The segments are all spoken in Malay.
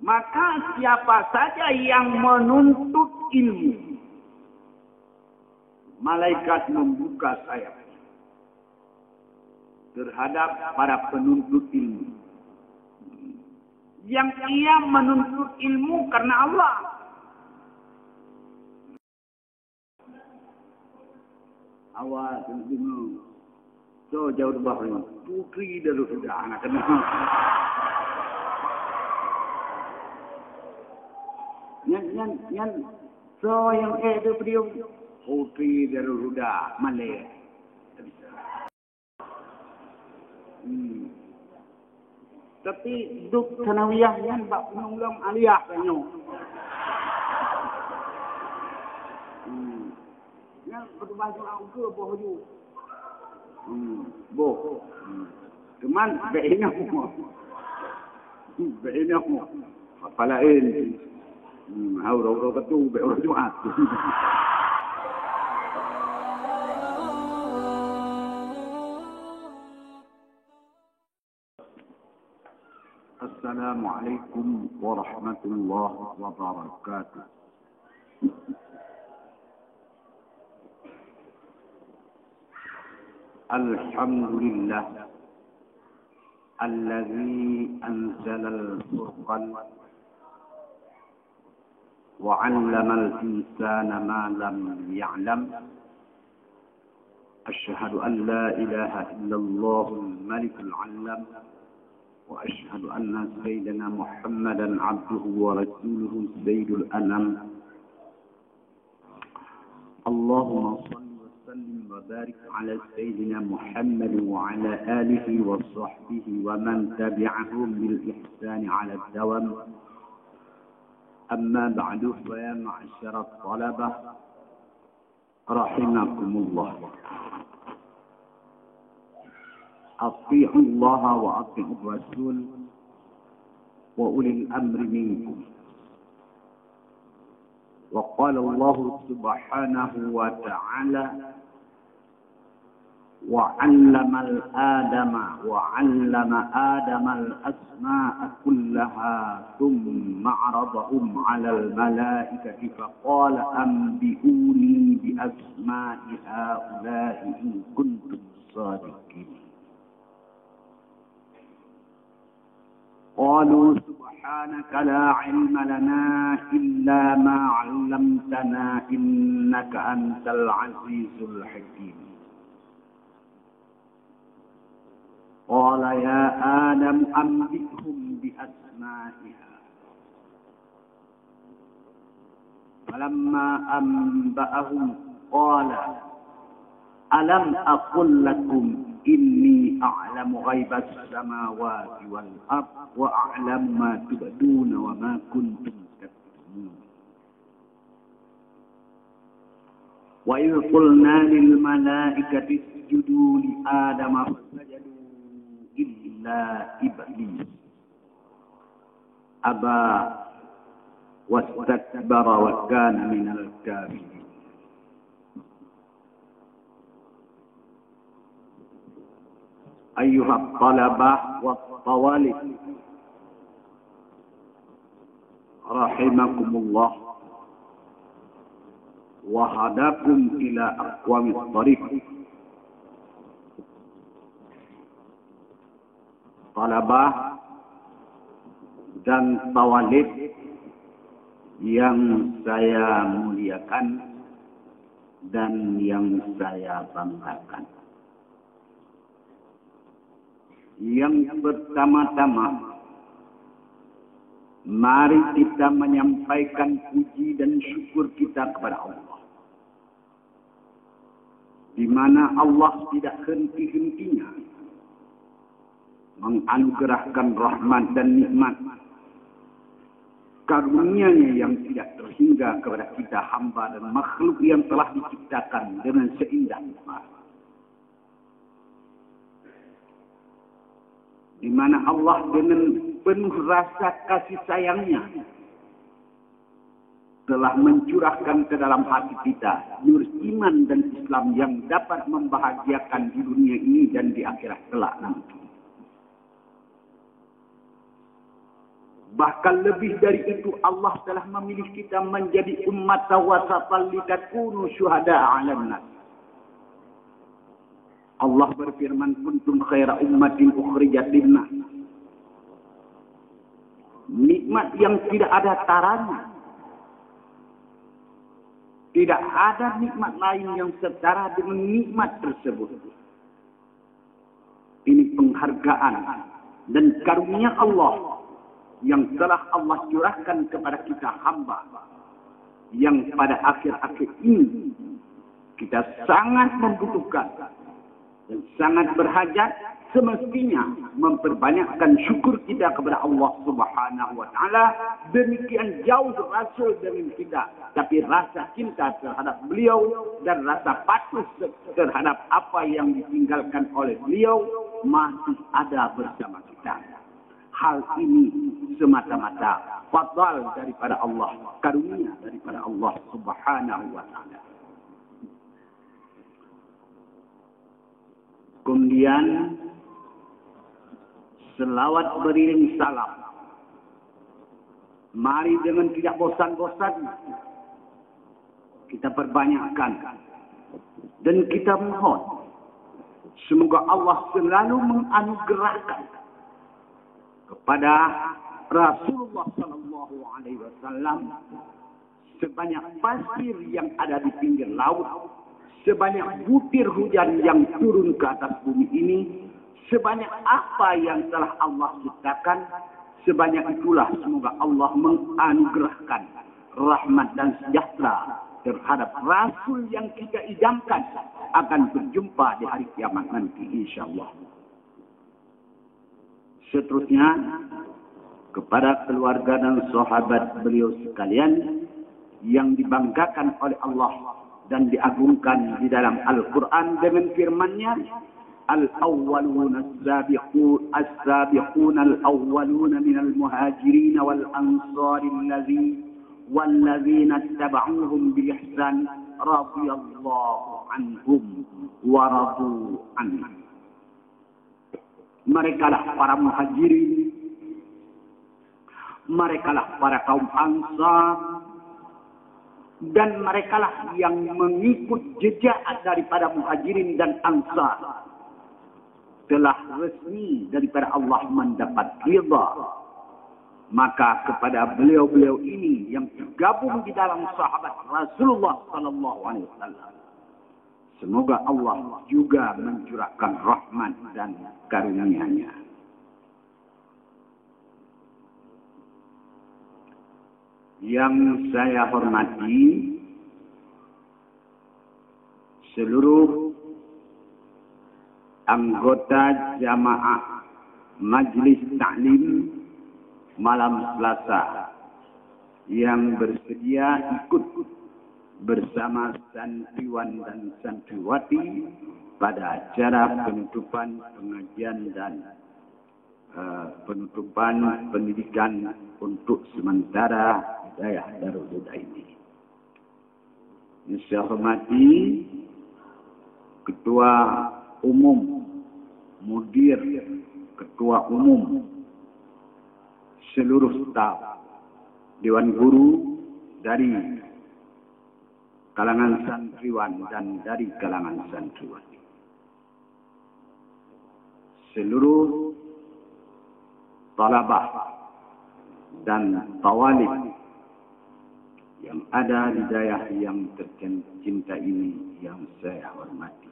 Maka siapa saja yang menuntut ilmu, malaikat membuka sayap terhadap para penuntut ilmu. Yang ia menuntut ilmu karena Allah. Awal ilmu. So jauh di bawah putri dari sudah anak kena. Yang so yang itu beliau putri dari sudah Malay. Tapi duk sanawiyah yan bak penulong aliyah kanyo. Yan berbaju aku ke boh ju. Boh. Cuman beina mo. Beina mo. Palain. Hauro ketu be orang Jumat. Assalamualaikum warahmatullahi wabarakatuh. Alhamdulillah alladzi anzala al-furqan wa 'allama al-insana ma lam ya'lam. Asyhadu an la ilaha illallah al-malik al-'allam. وأشهد أن سيدنا محمدا عبده ورسوله سيد الأنام. اللهم صل وسلم وبارك على سيدنا محمد وعلى آله وصحبه ومن تبعهم بالإحسان على الدوام. أما بعد فيا معشر الطلبة رحمكم الله، أطيعوا الله وأطيعوا الرسول وأولي الأمر منكم. وقال الله سبحانه وتعالى وعلم آدم الأسماء كلها ثم عرضهم على الملائكة فقال أنبئوني بأسماء هؤلاء إن كنتم صادقين. قالوا سبحانك لا علم لنا إلا ما علمتنا إنك أنت العزيز الحكيم. قال يا آدم أنبئهم بأسمائها. فلما أنبأهم قال ألم أقل لكم إني أعلم غيب السماوات والأرض وأعلم ما تبدون وما كنتم تكتمون. وإذ قلنا للملائكة اسجدوا لآدم فسجدوا إلا إبليس أبى واستكبر وكان من الكافرين. أيها الطلبة والطوالب رحمكم الله وهداكم إلى أقوم الطريق. Talabah dan tawalib yang saya muliakan dan yang saya banggakan. Yang pertama-tama, mari kita menyampaikan puji dan syukur kita kepada Allah. Di mana Allah tidak henti-hentinya menganugerahkan rahmat dan nikmat karunia-Nya yang tidak terhingga kepada kita hamba dan makhluk yang telah diciptakan dengan seindah-indahnya. Di mana Allah dengan penuh rasa kasih sayangnya telah mencurahkan ke dalam hati kita nur iman dan Islam yang dapat membahagiakan di dunia ini dan di akhirat kelak nanti. Bahkan lebih dari itu, Allah telah memilih kita menjadi ummatan wasatan litakunu syuhada'a 'alan nas. Allah berfirman, kuntum khaira ummatin ukhrijat lin-nas. Nikmat yang tidak ada taranya. Tidak ada nikmat lain yang setara dengan nikmat tersebut. Ini penghargaan dan karunia Allah yang telah Allah curahkan kepada kita hamba. Yang pada akhir-akhir ini kita sangat membutuhkan dan sangat berhajat, semestinya memperbanyakkan syukur kita kepada Allah Subhanahu wa taala. Demikian jauh Rasul dengan kita, tapi rasa cinta terhadap beliau dan rasa patuh terhadap apa yang ditinggalkan oleh beliau masih ada bersama kita. Hal ini semata-mata fadl daripada Allah, karunia daripada Allah Subhanahu wa taala. Kemudian selawat beriring salam. Mari dengan tidak bosan-bosan kita perbanyakkan dan kita mohon semoga Allah selalu menganugerahkan kepada Rasulullah sallallahu alaihi wasallam sebanyak pasir yang ada di pinggir laut, sebanyak butir hujan yang turun ke atas bumi ini, sebanyak apa yang telah Allah ciptakan, sebanyak itulah semoga Allah menganugerahkan rahmat dan sejahtera terhadap Rasul yang kita idamkan akan berjumpa di hari kiamat nanti insyaAllah. Seterusnya, kepada keluarga dan sahabat beliau sekalian yang dibanggakan oleh Allah dan diagungkan di dalam Al-Quran dengan firman-Nya, al-awwaluna as-sabiqun al-awwaluna minal muhajirin wal ansari walladzina ittaba'uuhum bi ihsan radhiyallahu anhum wa radu anhu. Merekalah para muhajirin, merekalah para kaum ansar, dan merekalah yang mengikut jejak daripada muhajirin dan ansar telah resmi daripada Allah mendapat ridha. Maka kepada beliau-beliau ini yang tergabung di dalam sahabat Rasulullah sallallahu alaihi wasallam, semoga Allah juga mencurahkan rahmat dan karunia-Nya. Yang saya hormati seluruh anggota jamaah Majlis Ta'lim malam Selasa yang bersedia ikut bersama santriwan dan santriwati pada acara penutupan pengajian dan penutupan pendidikan untuk sementara Hidayah Darul Huda ini. Yang saya hormati Ketua Umum, Mudir, Ketua Umum, seluruh staf, Dewan Guru dari kalangan santriwan dan dari kalangan santriwati, seluruh talabah dan tawalib yang ada di daerah yang tercinta ini yang saya hormati.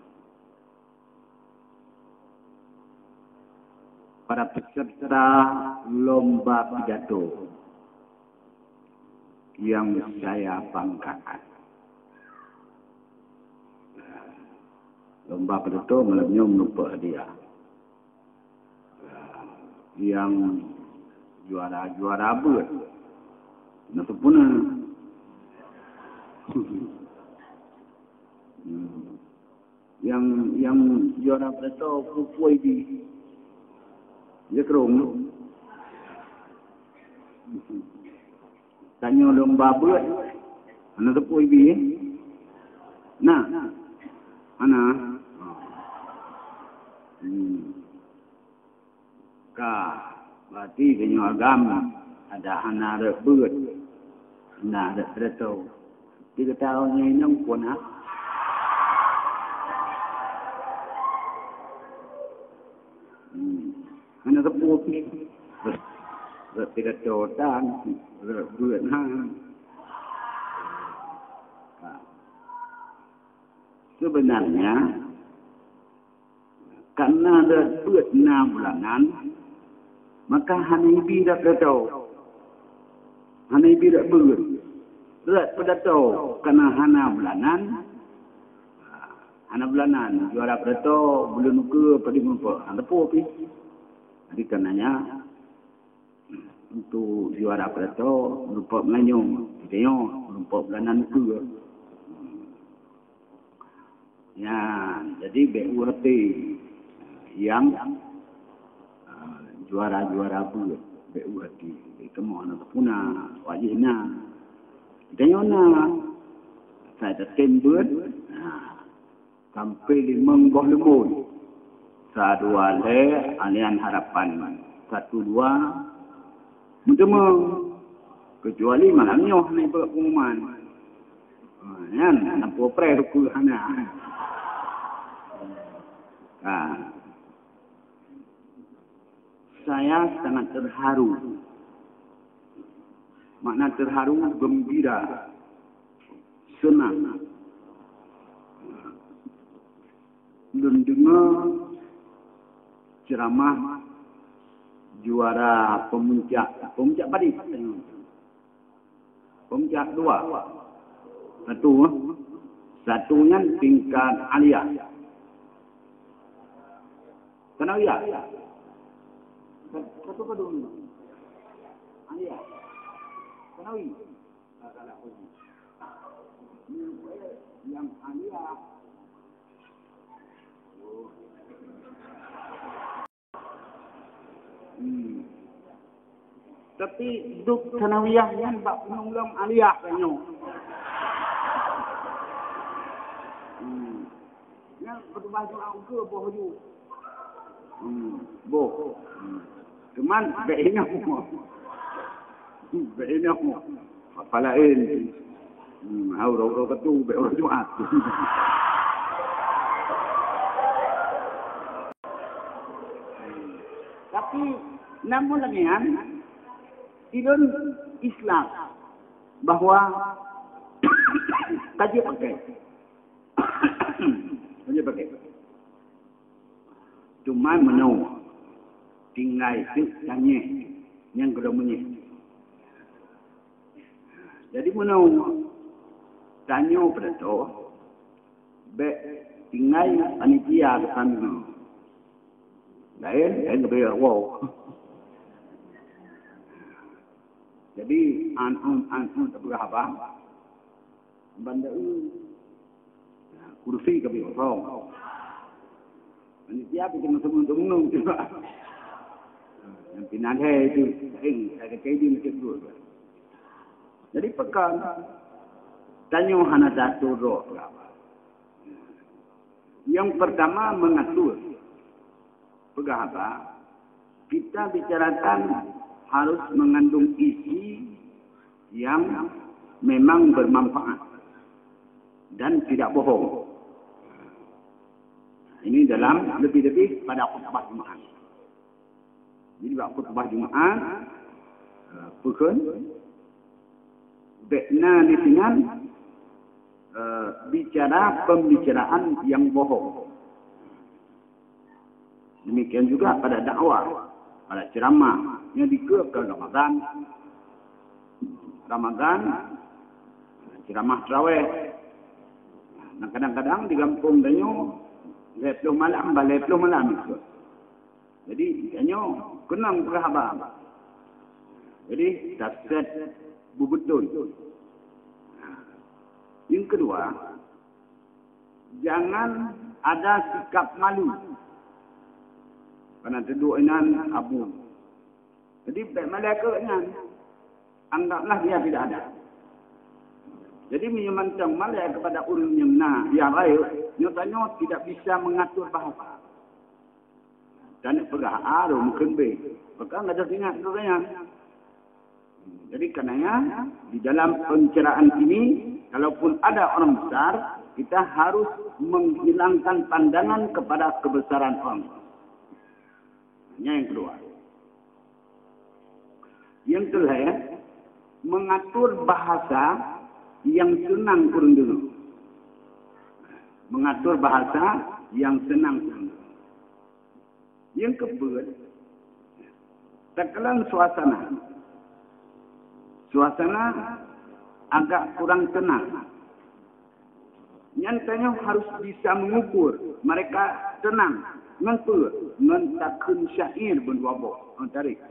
Para peserta lomba pidato yang saya banggakan. Lomba pidato malamnya menumpuk hadiah. Yang juara apa? Nanti pun yang juara pidato pupui di dia kerong. Tanya lomba buat, anak tepuk ibi. Nah, anak. Berarti kena agama. ada anak rebut, anak beretau. 3 tahun ini pun anak rebut ni, beretau dan rebut sebenarnya karena rebut 6 bulanan, maka Hanibi dah beretau. Hanibi dah ber. Berat pada tahu kena hana bulanan juara beretau belum ke pada muka. Ada apa pi? Jadi karenanya untuk juara beretau lupa menganyung. Tengok lupa bulanan ke. Ya, jadi BUHT yang juara-juara ber. BUHT. Kamu anak punah, wajibnya. Tengok saya dah tembut sampai 5 buah lemur. 1-2 le alian harapan. 1-2 mentemu kecuali malamnya ni pengumuman. Kan nampak pre ku hana. Saya sangat terharu. Makna terharu, gembira, senang. Mendengar ceramah juara pemuncak padi. Pemuncak 2. Satunya tingkat aliyah. Kenal ya? Satu ke dulu. Aliyah. Kenawi. Yang aliyah. Tapi duk sanawiyah yang bak penulung aliyah kanyo. Yang berbaju angka bohju. Boh. Cuman beina semua. Beina semua. Palain. Auro ketu be orang Jumat. Tapi namun lagian idun Islam bahwa kaji pakai. Cuma menau tinggal itu tanya yang kedemunya. Jadi menau tanya pada tu, tinggal panitia ke sana. Lain lebih wow. Jadi anun terberapa? Benda kursi kami kosong. Panitia bikin semua juga. Yang pindah itu, saya kaji macam tu. Jadi pekan tanya hana satu roh. Yang pertama mengatur. Pegah apa? Kita bicarakan harus mengandung isi yang memang bermanfaat dan tidak bohong. Ini dalam lebih-lebih pada khutbah Jumaat. Jadi khutbah Jumaat, bukan bekna di sini bicara pembicaraan yang bohong. Demikian juga pada dakwah, pada ceramah yang dikeluarkan Ramadan, ceramah tarawih. Nah, kadang-kadang di kampung danyo, 20 malam, 20 malam itu. Jadi danyo kenang berhabar. Jadi tafsir betul. Yang kedua, jangan ada sikap malu. Karena duduknya abu. Jadi malaikatnya anggaplah dia tidak ada. Jadi menyemacam malaikat kepada ulun yang yang lain, nyatanya tidak bisa mengatur bahasa. Dan pegah A mungkin B. Maka nggak ada ingat katanya. Jadi karenanya di dalam pencerahan ini, kalaupun ada orang besar, kita harus menghilangkan pandangan kepada kebesaran orang. Ini yang kedua. Yang kedua, mengatur bahasa yang senang kurang dulu. Mengatur bahasa yang senang kurang dulu. Yang kedua, tekanan suasana. Suasana agak kurang tenang. Nyatanya harus bisa mengukur. Mereka tenang. Ngantul. Mentakun syair berwabok. Tarik.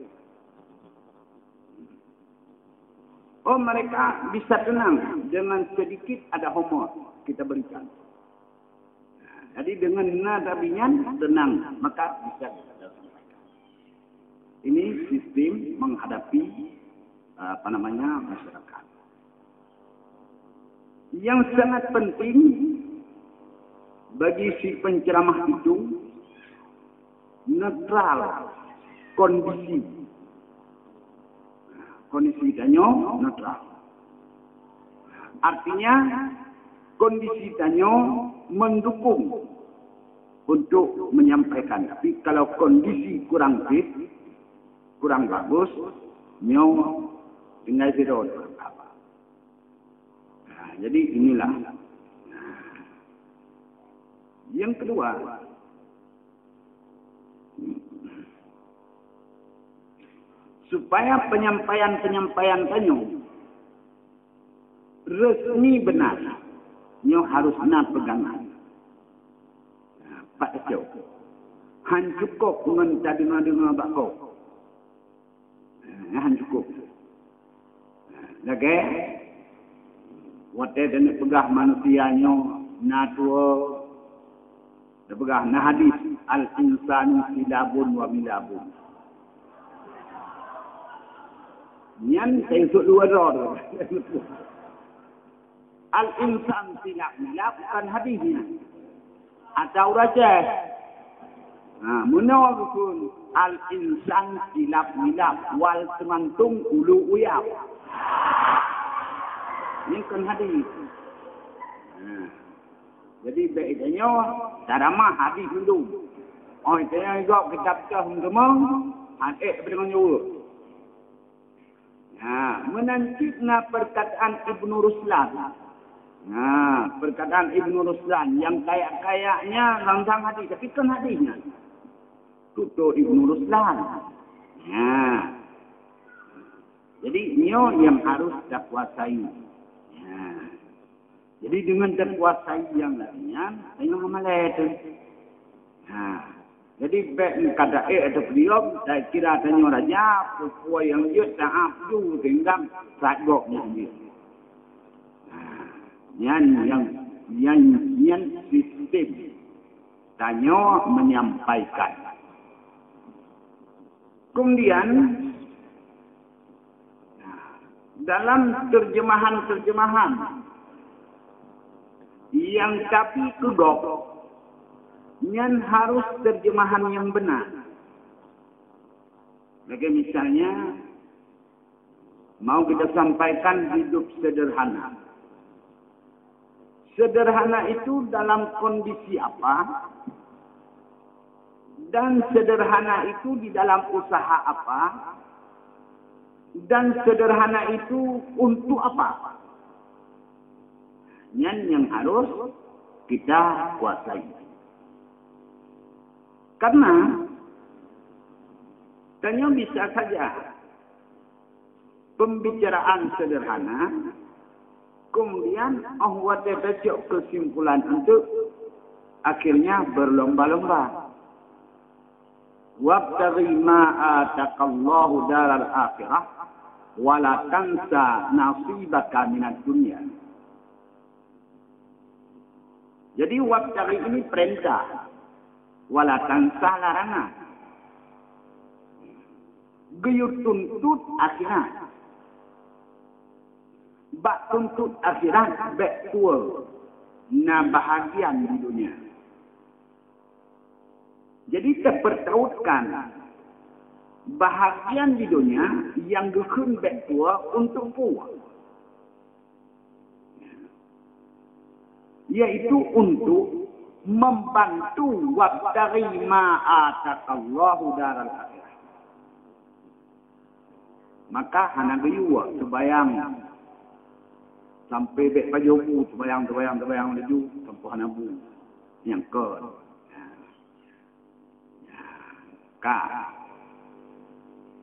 Oh, mereka bisa tenang. Dengan sedikit ada humor. Kita berikan. Jadi dengan nada ringan, tenang. Maka bisa kita sampaikan. Ini sistem menghadapi masyarakat. Yang sangat penting bagi si penceramah itu netral kondisi. Kondisi danyo netral. Artinya kondisi danyo mendukung untuk menyampaikan. Tapi kalau kondisi kurang fit, kurang bagus, nyo tinggal tidur. Nah, jadi inilah. Yang kedua, supaya penyampaian tanyo resmi benar, nyo harus nak pegangan. Pak Tejo, hancukok dengan tadi-tadi bakok. Hancukok. Lagi, waktu dan pegah manusianya, natua, pegah na hadis al-insanu silabun wa milabun. Nian saya untuk dua ror. Al-insan silab milab bukan hadisnya. Atau raja. Nah, menurut al-insan silap milap wal semantung ulu uyap. Ini kan hadis. Nah, jadi baiknya cara mah hadis dulu. Oh, itu yang juga kitab cah semua hadis dengan jauh. Nah, menancipna perkataan Ibnu Ruslan. Nah, perkataan Ibnu Ruslan yang kayak-kayaknya langsung hadis, tapi kan hadisnya. Tutur Ibnu Ruslan. Nah, jadi nyo yang harus terkuasai. Nah, jadi dengan terkuasai yang lainnya, ayo ngamalai itu. Nah, jadi kata ada beliau, saya kira tanya raja, sesuai yang dia tak abdu tinggal sagoknya dia. Yang sistem tanya menyampaikan. Kemudian dalam terjemahan yang tapi kedok, yang harus terjemahan yang benar. Bagi misalnya mau kita sampaikan hidup sederhana. Sederhana itu dalam kondisi apa? Dan sederhana itu di dalam usaha apa? Dan sederhana itu untuk apa? Yang harus kita kuasai. Karena tanya bisa saja pembicaraan sederhana, kemudian Allah terbaca kesimpulan untuk akhirnya berlomba-lomba. Wabtaghi ma ataqallahu daral akhirah wa la tansa nasibaka minad dunya. Jadi wabtaghi ini perintah, wa la tansa larangan. Geyut tuntut akhirat. Bak tuntut akhirat, bak tua. Na bahagian di dunia. Jadi terpertautkan bahagian di dunia yang gekun baik tua untuk puas. Yaitu untuk membantu wabtari ma'atakallahu daral akhirah. Maka hana geyuwa sebayang sampai baik pajobu sebayang laju sampai hana bu yang ke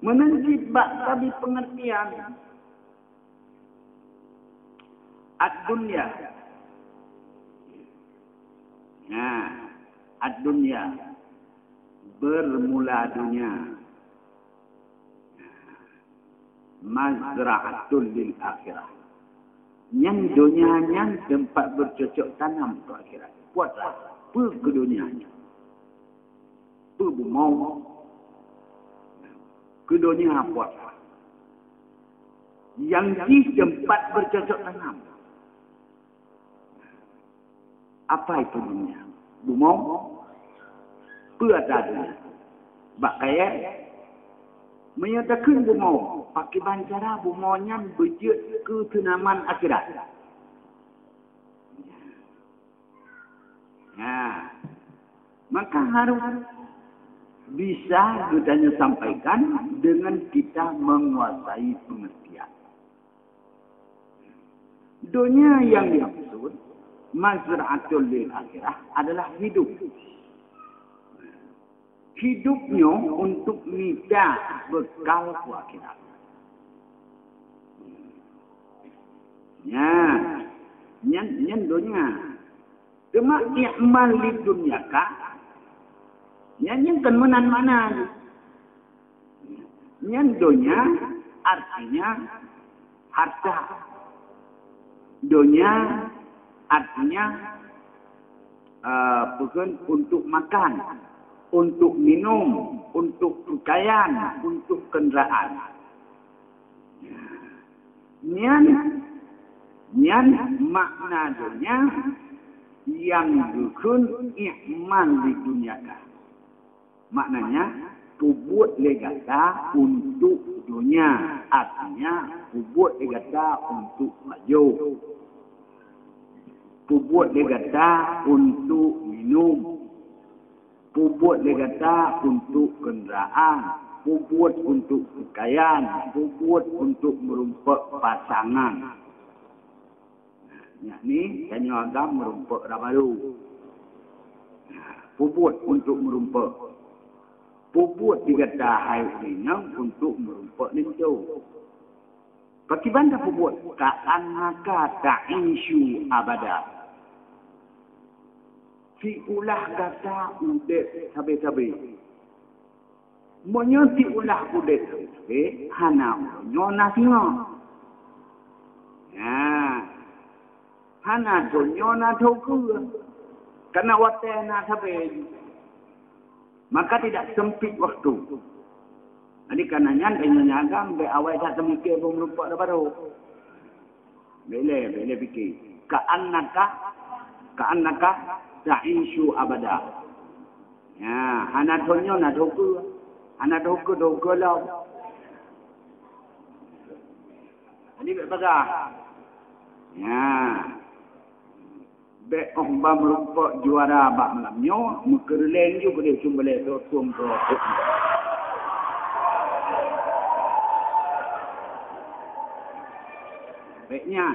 menenjit bak tadi pengertian ad-dunya. Ad-dunya bermula dunia. Mazra'atul lil akhirah. Yang dunianya tempat bercocok tanam ke akhirat. Buatlah ke dunianya. Mau ke dunia buatlah. Yang di tempat bercocok tanam. Apa itu dunia? Bumau Puadanya Bakaya menyatakan bumau pakai bancara bumaunya berjut ke tenaman akhirat. Maka harus bisa kita sampaikan dengan kita menguasai pengertian. Dunia yang dimaksud mazra'atul lil akhirah adalah hidup. Hidupnya untuk minta bekal ke akhirat. Nyan dunia. Cuma i'mal li dunia ka. Nyan kan mana. Nyan dunia artinya harta. Dunia artinya bukan untuk makan, untuk minum, untuk pakaian, untuk kendaraan. Nyan makna dunia yang bukan i'mal di dunia. Maknanya buat legata untuk dunia, artinya buat legata untuk maju. Buat legata untuk minum. Buat legata untuk kenderaan. Buat untuk pakaian. Buat untuk merumpak pasangan. Ini tanya agam merumpak rabaru. Buat untuk merumpak. Buat legata hai rinang untuk merumpak ninjau. Bagi banda buat ka'annaka ta'ishu abada. Si ulah kata udet sabe-sabe. Monyo si ulah udet sabe, hana nyona singa. Hana nyona thoku. Karena watena sabe. Maka tidak sempit waktu. Jadi karenanya dengan agam be awal tak semikir pun merupak dah baru. Bele fikir. Ka'annaka ta'ishu abada. Hana tonyo na doku. Hana doku lah. Jadi be bagah. Be ba merupak juara bak malamnya, mukerleng juga boleh cuma boleh tuang tu. Baiknya.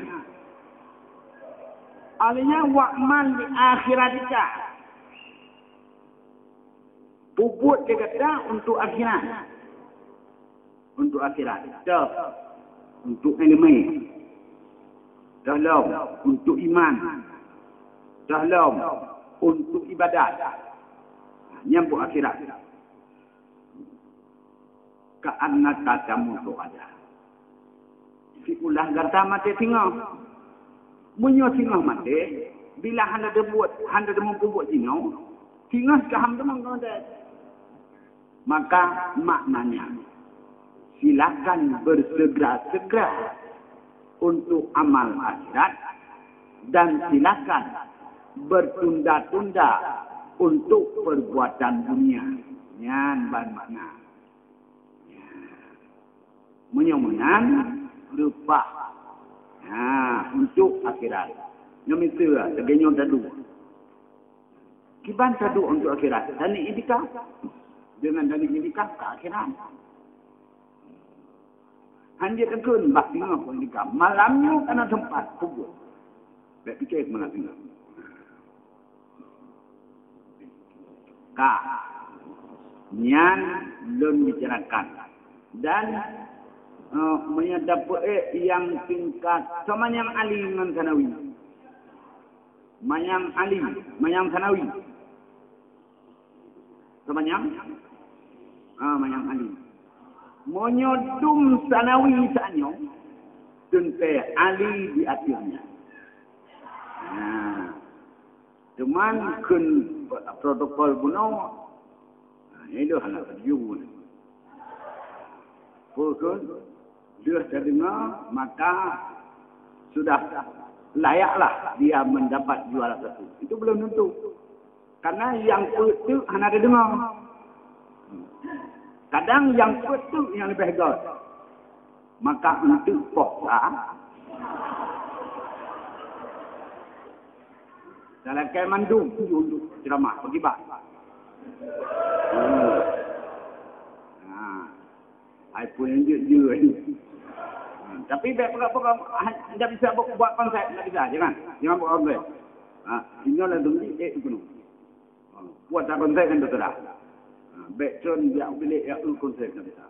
Alanya wa'mal di akhirat kita. Buat dia kata untuk akhirat. Untuk akhirat. Dah. Untuk ilmu. Dalam. Untuk iman. Dalam. Untuk ibadat. Nyambut akhirat. Ka'annaka tamutu ada. Si ulah gata mati tinggal. Munyo tinggal mati. Bila handa ada mampu buat tinggal. Tinggal ke hamba menggoda. Maka maknanya. Silakan bersegera-segera. Untuk amal akhirat. Dan silakan bertunda-tunda. Untuk perbuatan dunia. Yan ban makna. menyomenan lupa. Nah, untuk akhirat. Yang itu lah, segenyo tadu. Kiban tadu untuk akhirat. Dan indikah dengan dari indikah ke akhirat. Hanya tekun bak tengok pun indikah. Malamnya kena tempat kubur. Baik fikir malam tengok. Nyan belum bicarakan. Dan menyadap yang tingkat sama yang Ali dengan Sanawi. Mayang Ali, Mayang Sanawi. Sama yang Mayang Ali. Menyodum Sanawi sanyo tentang Ali di akhirnya. Nah, cuman kun protokol buno, ini dah hal terjun. Pukul dia terdengar, maka sudah layaklah dia mendapat juara satu. Itu belum tentu. Karena yang itu hanya ada dengar. Kadang yang itu yang lebih hebat. Maka untuk poksa, dalam kemandu untuk ceramah pergi bah. Ai pun je. Tapi pokok anda bisa buat konsep, tidak bisa, jangan buat konsep. Ini adalah demi itu. Buat konsep kan terserah. Background dia pilih yang konsep kan bisa.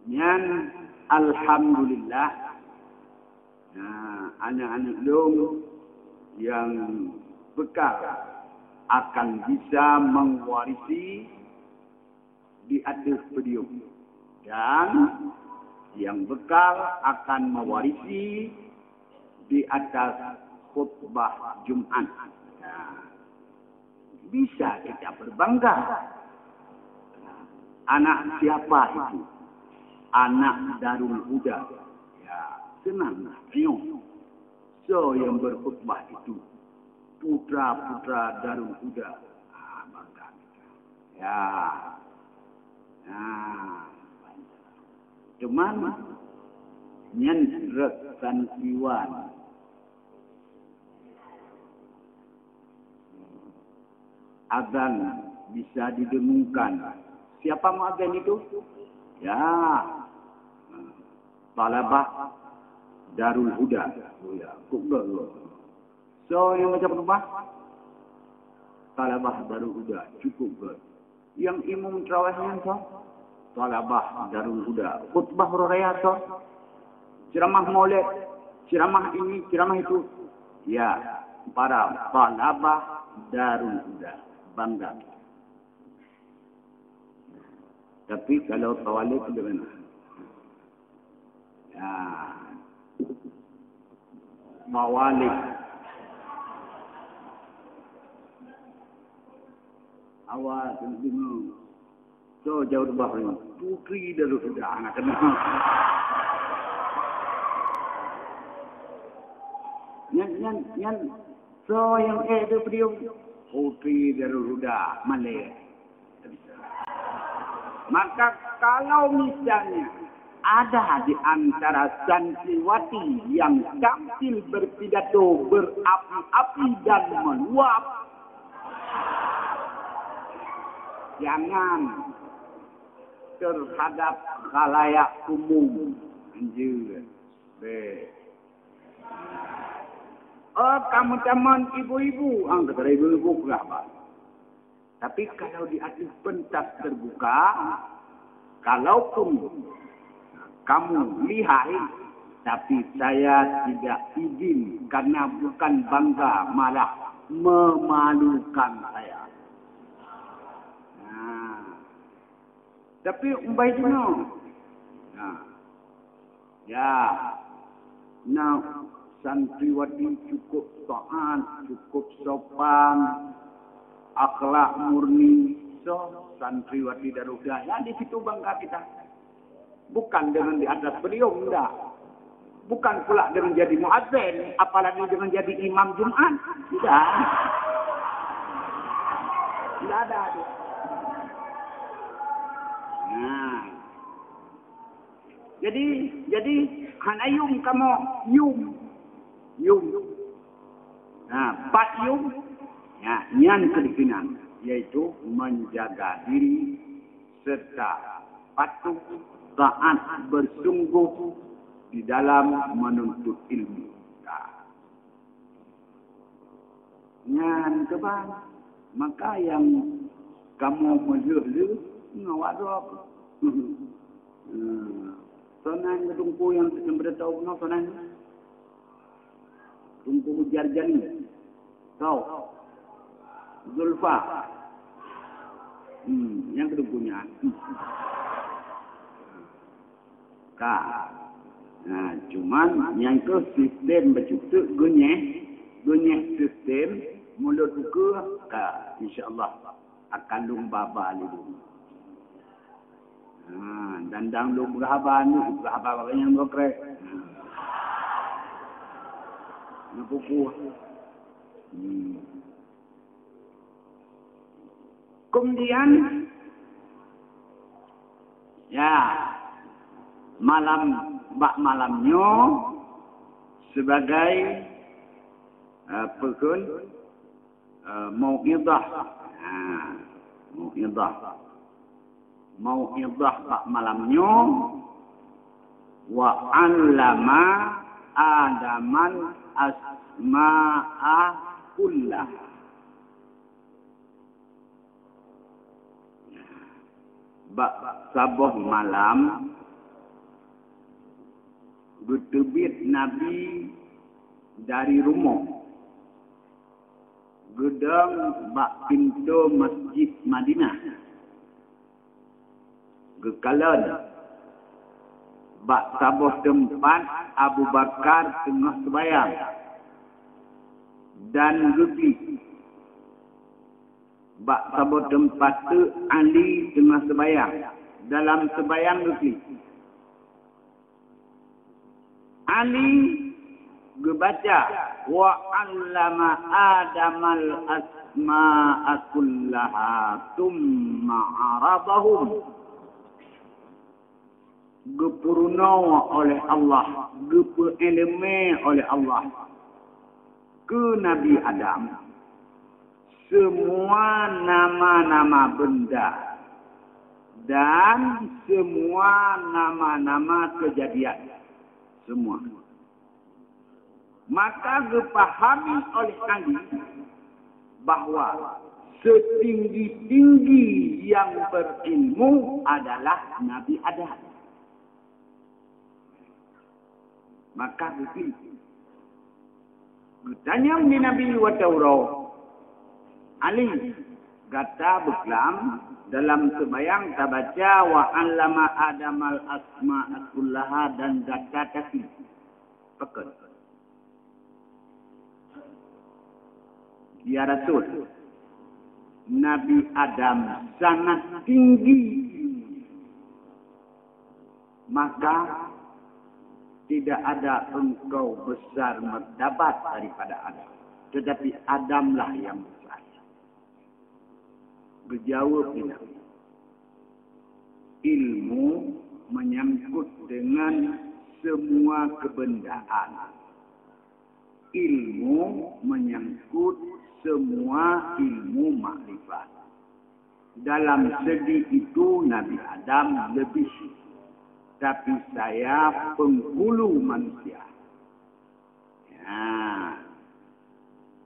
Nyan alhamdulillah. Anak-anak dong yang bekal akan bisa mewarisi di atas podium. Dan yang bekal akan mewarisi di atas khutbah Jumat. Bisa kita berbangga. Anak siapa itu? Anak Darul Huda. Ya, senang. So yang berkhutbah itu putra-putra Darul Huda. Bangga kita. Ya. Cuman nyen rekan Iwan. Azan bisa didengungkan. Siapa muadzin itu? Ya. Talabah Darul Huda. Oh ya, kubur. So yang baca khutbah Talabah Darul Huda cukup. Yang imam tarawihnya so Talabah Darul Huda. Khutbah raya so ceramah maulid, ceramah ini, ceramah itu. Ya, para Talabah Darul Huda. Bangga. Tapi kalau tawalid bagaimana? Ya. Mawalik. Awal tengok. So jauh bahari. Putri Darul Huda anak kena. Yang so yang itu beliau Putri Darul Huda Malay. Maka kalau misalnya ada di antara santriwati yang tampil berpidato berapi-api dan meluap, jangan terhadap khalayak umum. Anjir. Kamu teman ibu-ibu. Kata ibu-ibu berapa? Tapi kalau di atas pentas terbuka, kalaupun kamu lihai, tapi saya tidak izin karena bukan bangga, malah memalukan saya. Tapi umbai dulu. Santriwati cukup taat, cukup sopan, akhlak murni. So, santriwati Darul Huda. Ya, di situ bangga kita. Bukan dengan di atas beliau, enggak. Bukan pula dengan jadi muadzin, apalagi dengan jadi imam Jumat. Tidak. Tidak ada. Nah. Jadi hanayum kamu yum. Nah, pat yum. Ya, yang kedisinan yaitu menjaga diri serta patuh taat bersungguh di dalam menuntut ilmu. Nyan kebang, maka yang kamu menjadi ngawak sonan tungku yang beritahu no sonan tungku jarjan tahu Zulfa yang kedua nah cuman yang ke sistem bercutuk gunyeh sistem mulut ke insyaallah akan lumba balik. Dandang lu berapa yang ngokrek. Nabuku. Kemudian ya malamnya sebagai pekun mau'idah. Mau'idah malamnya wa 'allama adaman asma'a kullah. Sabah malam bertebit Nabi dari rumah gedang bak pintu Masjid Madinah. Gekalan bak sabah tempat Abu Bakar tengah sembahyang dan gepi bak sabah tempat tu Ali tengah sembahyang dalam sembahyang gepi. Ali gebaca wa 'allama adamal asma'a kullaha thumma 'aradahum. Gepuruna oleh Allah, gepeeleme oleh Allah ke Nabi Adam semua nama-nama benda dan semua nama-nama kejadian semua. Maka dipahami oleh Ali bahawa setinggi-tinggi yang berilmu adalah Nabi Adam. Maka begitu. Bertanya ni Nabi wa Taurat. Ali kata beklam dalam sembahyang kita baca wa 'allama adamal asma'a kullaha dan kata tadi. Pekat. Ya Rasul, Nabi Adam sangat tinggi, maka tidak ada engkau besar martabat daripada Adam. Tetapi Adamlah yang besar. Berjawab Nabi. Ilmu menyangkut dengan semua kebendaan. Ilmu menyangkut semua ilmu makrifat. Dalam segi itu Nabi Adam lebih. Tapi saya penghulu manusia. Ya.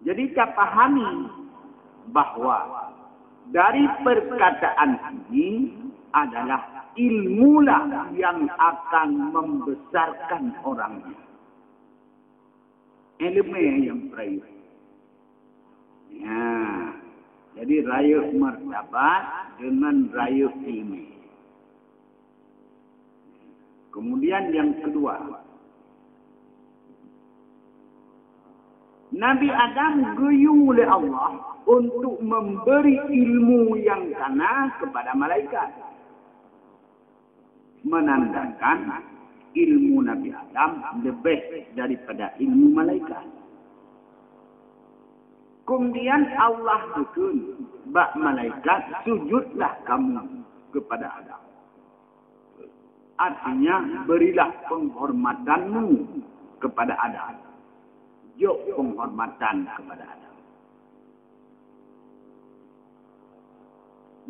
Jadi kita pahami bahawa dari perkataan ini adalah ilmulah yang akan membesarkan orangnya. Ilmu yang terakhir. Ya. Jadi raya martabat dengan raya ilmu. Kemudian yang kedua, Nabi Adam guyung oleh Allah untuk memberi ilmu yang kana kepada malaikat. Menandakan ilmu Nabi Adam lebih daripada ilmu malaikat. Kemudian Allah berkata, bak malaikat, sujudlah kamu kepada Adam. Artinya, berilah penghormatanmu kepada Adam. Jok penghormatan kepada Adam.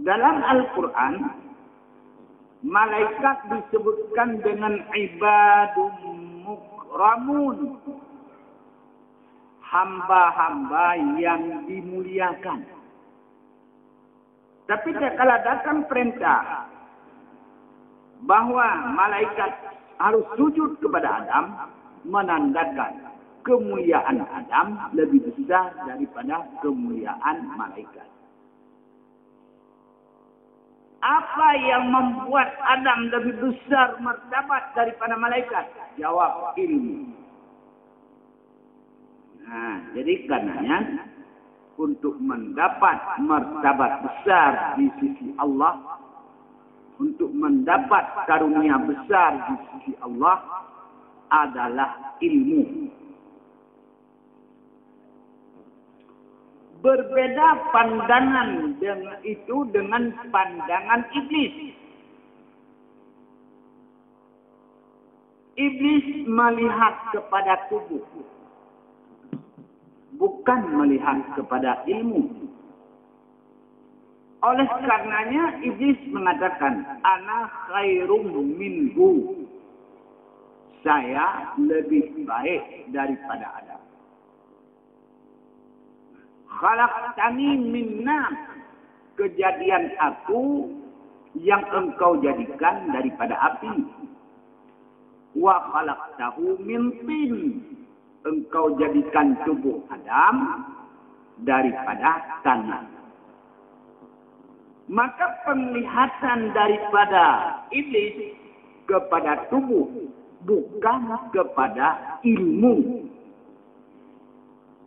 Dalam Al-Quran, malaikat disebutkan dengan ibadun mukramun. Hamba-hamba yang dimuliakan. Tapi kalau datang perintah bahawa malaikat harus sujud kepada Adam, menandakan kemuliaan Adam lebih besar daripada kemuliaan malaikat. Apa yang membuat Adam lebih besar martabat daripada malaikat? Jawab, ilmu. Nah, jadi karenanya untuk mendapat martabat besar di sisi Allah, untuk mendapat karunia besar di sisi Allah adalah ilmu. Berbeda pandangan dengan itu dengan pandangan iblis. Iblis melihat kepada tubuh, bukan melihat kepada ilmu. Oleh karenanya iblis mengatakan, ana khairum minhu. Saya lebih baik daripada Adam. Khalaqtani min nar. Kejadian aku yang engkau jadikan daripada api. Wa khalaqtahu min tin. Engkau jadikan tubuh Adam daripada tanah. Maka penglihatan daripada iblis kepada tubuh bukan kepada ilmu,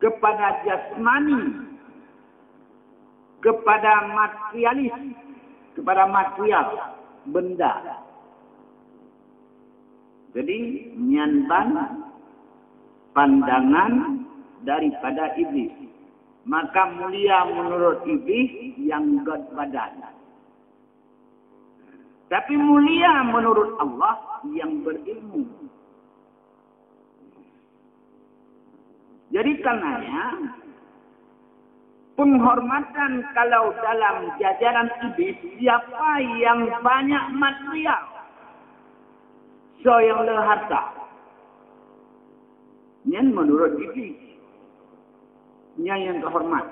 kepada jasmani, kepada materialis, kepada material benda. Jadi nyanban pandangan daripada iblis. Maka mulia menurut iblis yang berat badan. Tapi mulia menurut Allah yang berilmu. Jadi karenanya penghormatan kalau dalam jajaran iblis, siapa yang banyak material, so yang le harta. Nyan menurut iblis, nyan yang terhormat,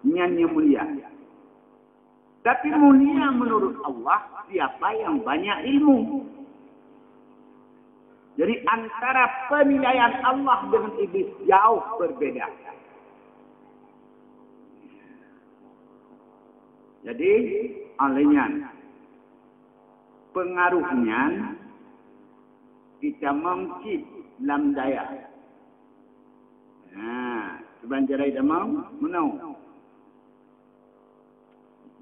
nyan yang mulia. Tapi mulia menurut Allah siapa yang banyak ilmu. Jadi antara penilaian Allah dengan iblis jauh berbeda. Jadi olehnya pengaruhnya kita mengcip dalam daya. Nah, sebanjarai damang menau.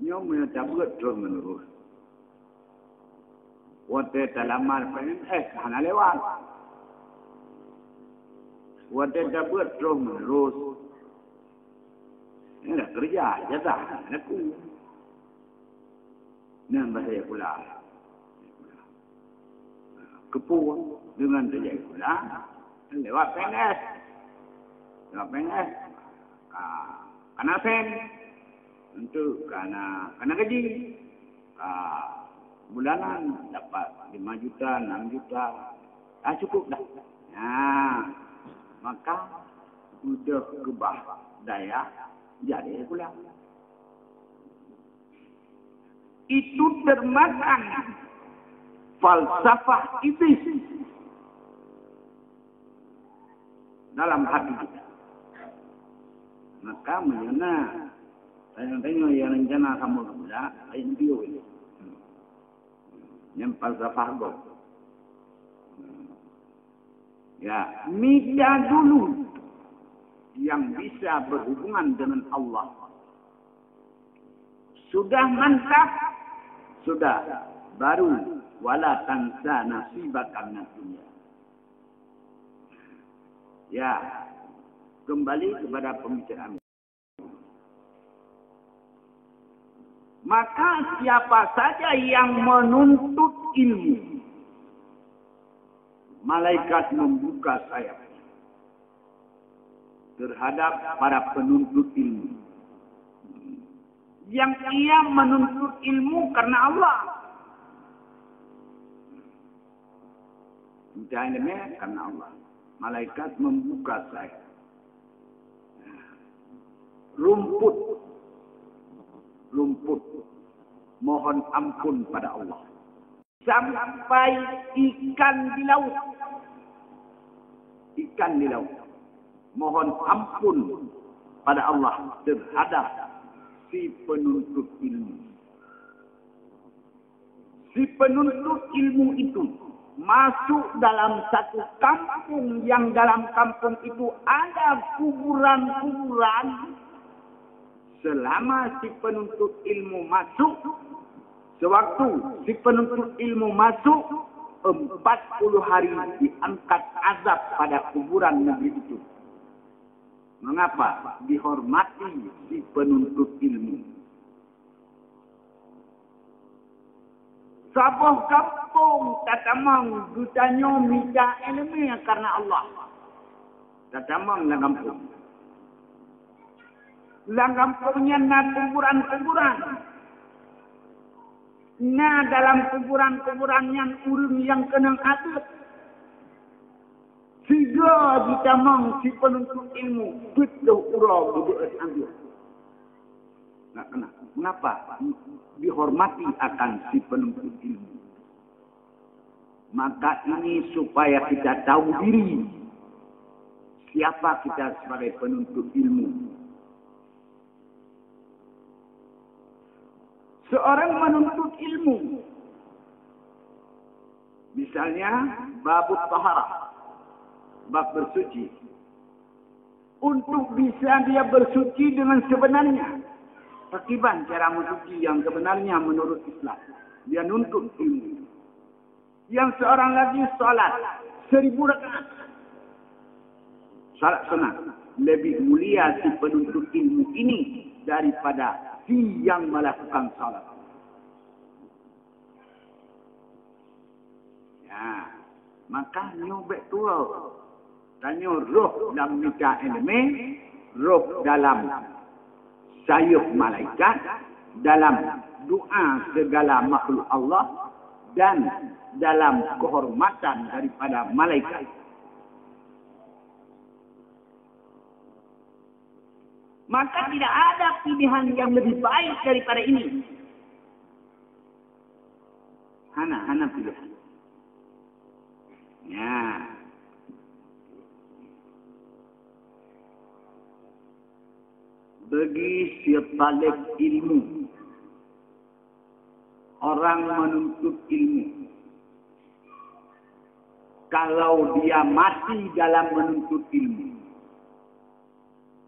Nyo menabut terus menerus. Wate talamar pengen hana lewat. Wate dabut terus menerus. Ini dah kerja aja dah. Aku. Nah, bahaya pula. Kepu dengan terjadi pula. Lewat PNS. Lewat PNS. Kena sen. Untuk kena gaji. Bulanan dapat 5 juta, 6 juta. Cukup dah. Maka sudah kebah daya jadi pula. Itu termakan falsafah iblis dalam hati kita. Maka menyana tanya-tanya yang rencana kamu pula lain dia ini. Yang falsafah go. Ya, minta dulu yang bisa berhubungan dengan Allah. Sudah mantap, sudah baru wala tansa nasibakan dunia. Ya, kembali kepada pembicaraan. Maka siapa saja yang menuntut ilmu, malaikat membuka sayap terhadap para penuntut ilmu. Yang ia menuntut ilmu karena Allah. Ilmu karena Allah. Malaikat membuka sayap. Rumput. Mohon ampun pada Allah. Sampai ikan di laut. Mohon ampun pada Allah terhadap si penuntut ilmu. Si penuntut ilmu itu masuk dalam satu kampung yang dalam kampung itu ada kuburan-kuburan. Selama si penuntut ilmu masuk, sewaktu si penuntut ilmu masuk, 40 hari diangkat azab pada kuburan negeri itu. Mengapa? Dihormati si penuntut ilmu. Sabuh kampung tatamang dutanya minta ilmu karena Allah. Tatamang dalam kampung. Dalam kampungnya na kuburan-kuburan. Nah dalam kuburan-kuburan yang kenang adat. Tiga ditamang si penuntut ilmu. Betul urau berdoa ambil. Tak kena. Mengapa? Dihormati akan si penuntut ilmu. Maka ini supaya kita tahu diri. Siapa kita sebagai penuntut ilmu. Seorang menuntut ilmu. Misalnya, babut taharah. Bab bersuci. Untuk bisa dia bersuci dengan sebenarnya. Terkiban cara bersuci yang sebenarnya menurut Islam. Dia nuntut ilmu. Yang seorang lagi salat 1000 rakaat. Salat sunat. Lebih mulia si penuntut ilmu ini daripada si yang melakukan salat. Ya, maka nyobek tua. Tanya roh dalam minta ilmu, roh dalam sayup malaikat, dalam doa segala makhluk Allah, dan dalam kehormatan daripada malaikat. Maka tidak ada pilihan yang lebih baik daripada ini. Hana pilihan. Ya. Bagi si talib ilmu, orang menuntut ilmu, kalau dia mati dalam menuntut ilmu,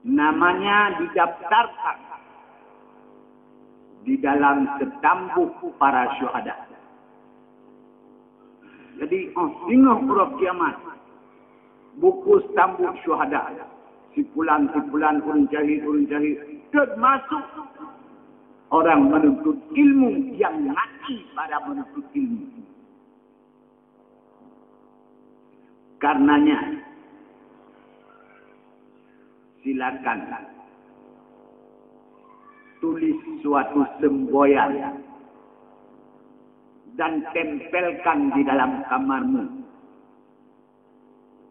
namanya didaftarkan di dalam setambuk para syuhada. Jadi, tengok huruf kiamat, buku setambuk syuhada. Sipulan urun jahid, termasuk orang menuntut ilmu yang mati pada menuntut ilmu. Karenanya, silakan tulis suatu semboyan dan tempelkan di dalam kamarmu.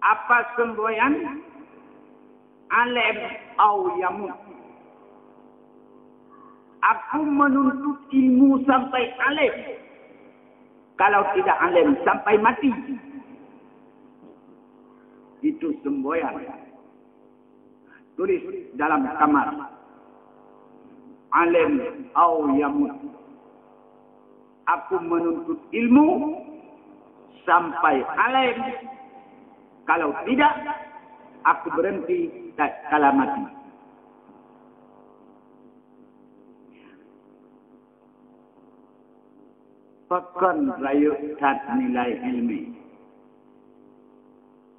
Apa semboyan? Alim au yamut. Aku menuntut ilmu sampai alim. Kalau tidak alim sampai mati. Itu semboyan. Tulis dalam kamar. Alim au yamut. Aku menuntut ilmu sampai alim. Kalau tidak, aku berhenti tak kala mati. Pakon rayu tat nilai ilmi.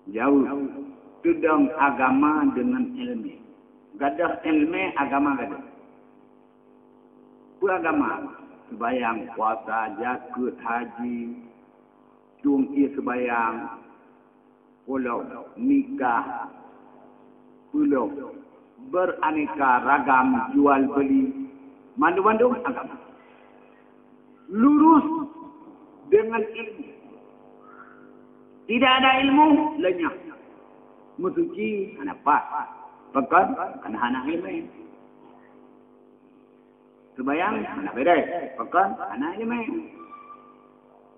Jauh tudang agama dengan ilmi. Gadah ilmi agama gadah. Pun agama sebayang puasa, zakat, haji, tungki sebayang, pulau nikah, pulau beraneka ragam jual beli, mandu-mandu agama. Lurus dengan ilmu. Tidak ada ilmu, lenyap. Mutuji, anak pas. Pekan, anak-anak ilmu. Sebayang, anak beres. Pekan, anak ilmu.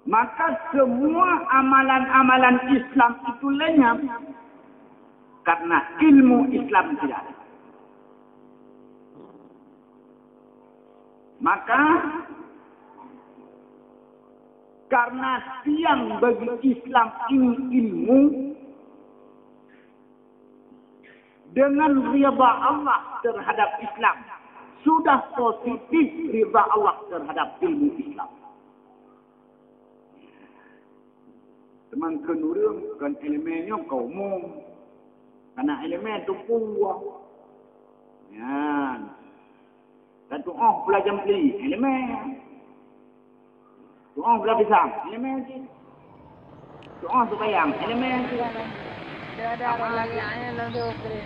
Maka semua amalan-amalan Islam itu lenyap. Karena ilmu Islam tidak ada. Maka karena tiang bagi Islam ini ilmu, dengan ridha Allah terhadap Islam, sudah positif ridha Allah terhadap ilmu Islam. Teman kenurung kan elemennya kau umum, karena elemen itu kuat. Ya, satu belajar beli elemen. Doa belah pisang, elemen sih. Doa sembahyang, elemen sih. Tidak ada orang lagi yang lalu beri.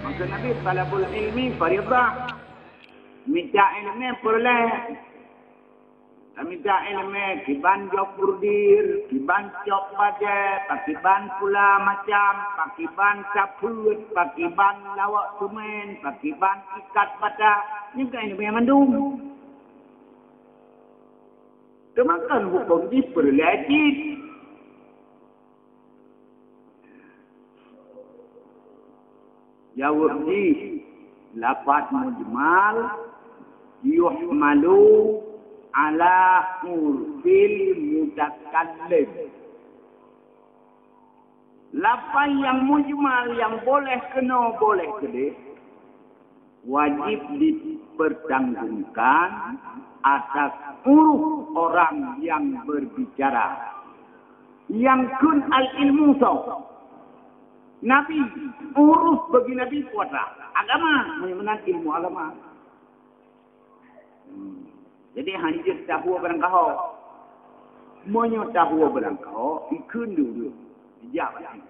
Maka Nabi talabul ilmi faridah. Minta ilmu boleh. Minta ilmu kiban job burdir, kiban job bajet, pakiban pula macam, pakiban saput, pakiban lawak sumen, pakiban ikat pada. Ini kan ilmu yang mandum. Kemakan hukum ini berlajin. Jawab ni, lafaz mujmal yuhmalu ala urfil mutakallim. Lafaz yang mujmal yang boleh kena boleh kena wajib dipertanggungan atas uruf orang yang berbicara. Yang kun al-ilmu tau. Nabi, uruf bagi Nabi kuasa. Agama, mengenal ilmu agama. Jadi hanya tahu barang kau. Menyo tahu barang kau, ikun dulu. Dijawab.